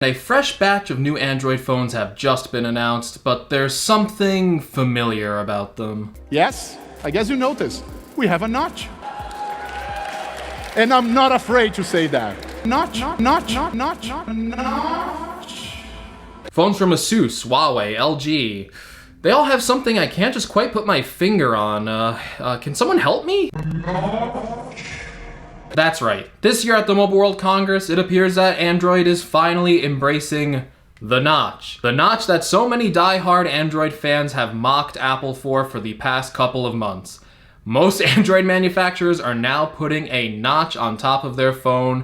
A fresh batch of new Android phones have just been announced, but there's something familiar about them. Yes, I guess you noticed. We have a notch. And I'm not afraid to say that. Notch. Phones from Asus, Huawei, LG. They all have something I can't just quite put my finger on. Can someone help me? That's right. This year at the Mobile World Congress, it appears that Android is finally embracing the notch. The notch that so many die-hard Android fans have mocked Apple for the past couple of months. Most Android manufacturers are now putting a notch on top of their phone.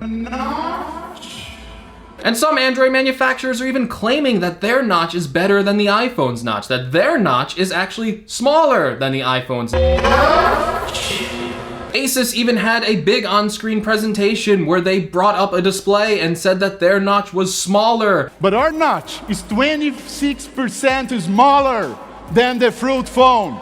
And some Android manufacturers are even claiming that their notch is better than the iPhone's notch, that their notch is actually smaller than the iPhone's notch. Asus even had a big on-screen presentation where they brought up a display and said that their notch was smaller. But our notch is 26% smaller than the Fruit phone.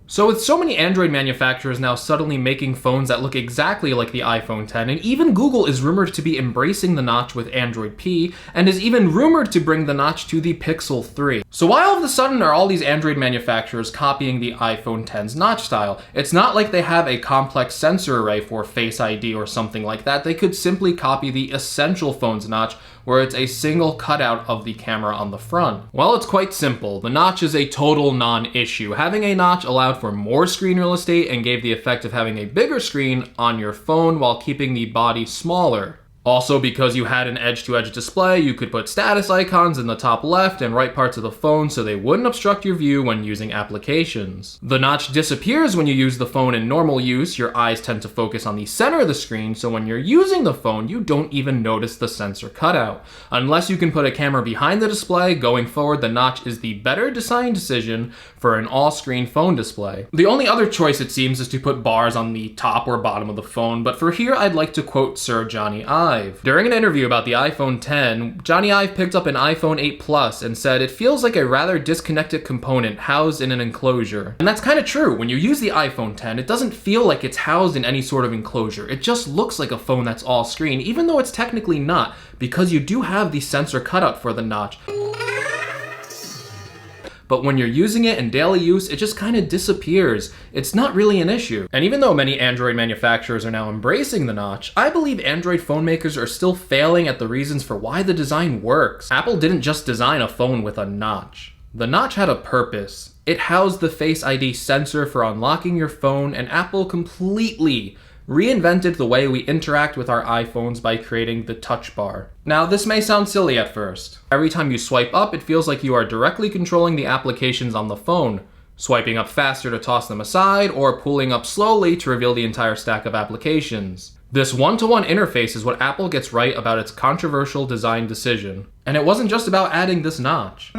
So with so many Android manufacturers now suddenly making phones that look exactly like the iPhone X, and even Google is rumored to be embracing the notch with Android P, and is even rumored to bring the notch to the Pixel 3. So why all of a sudden are all these Android manufacturers copying the iPhone X's notch style? It's not like they have a complex sensor array for Face ID or something like that. They could simply copy the Essential phone's notch, where it's a single cutout of the camera on the front. Well, it's quite simple. The notch is a total non-issue. Having a notch allowed for more screen real estate and gave the effect of having a bigger screen on your phone while keeping the body smaller. Also, because you had an edge-to-edge display, you could put status icons in the top left and right parts of the phone so they wouldn't obstruct your view when using applications. The notch disappears when you use the phone in normal use. Your eyes tend to focus on the center of the screen, so when you're using the phone, you don't even notice the sensor cutout. Unless you can put a camera behind the display, going forward, the notch is the better design decision for an all-screen phone display. The only other choice, it seems, is to put bars on the top or bottom of the phone, but for here, I'd like to quote Sir Johnny Ive. During an interview about the iPhone X, Johnny Ive picked up an iPhone 8 Plus and said it feels like a rather disconnected component housed in an enclosure. And that's kind of true. When you use the iPhone X, it doesn't feel like it's housed in any sort of enclosure. It just looks like a phone that's all screen, even though it's technically not, because you do have the sensor cutout for the notch. But when you're using it in daily use, it just kind of disappears. It's not really an issue. And even though many Android manufacturers are now embracing the notch, I believe Android phone makers are still failing at the reasons for why the design works. Apple didn't just design a phone with a notch. The notch had a purpose. It housed the Face ID sensor for unlocking your phone, and Apple completely reinvented the way we interact with our iPhones by creating the touch bar. Now, this may sound silly at first. Every time you swipe up, it feels like you are directly controlling the applications on the phone, swiping up faster to toss them aside, or pulling up slowly to reveal the entire stack of applications. This one-to-one interface is what Apple gets right about its controversial design decision. And it wasn't just about adding this notch.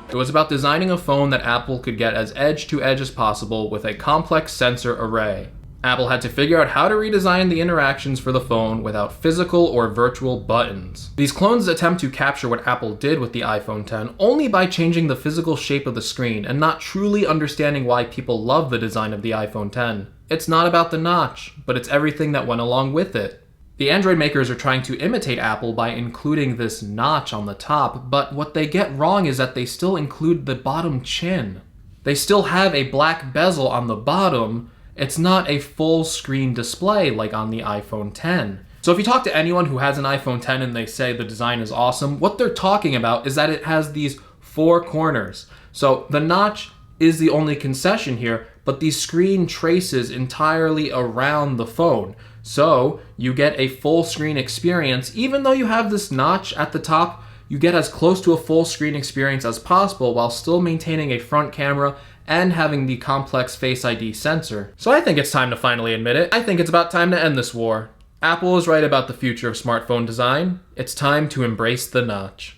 It was about designing a phone that Apple could get as edge-to-edge as possible with a complex sensor array. Apple had to figure out how to redesign the interactions for the phone without physical or virtual buttons. These clones attempt to capture what Apple did with the iPhone X only by changing the physical shape of the screen and not truly understanding why people love the design of the iPhone X. It's not about the notch, but it's everything that went along with it. The Android makers are trying to imitate Apple by including this notch on the top, but what they get wrong is that they still include the bottom chin. They still have a black bezel on the bottom. It's not a full screen display like on the iPhone X. So if you talk to anyone who has an iPhone X and they say the design is awesome, what they're talking about is that it has these four corners. So the notch is the only concession here, but the screen traces entirely around the phone. So you get a full screen experience. Even though you have this notch at the top, you get as close to a full screen experience as possible while still maintaining a front camera and having the complex Face ID sensor. So I think it's time to finally admit it. I think it's about time to end this war. Apple is right about the future of smartphone design. It's time to embrace the notch.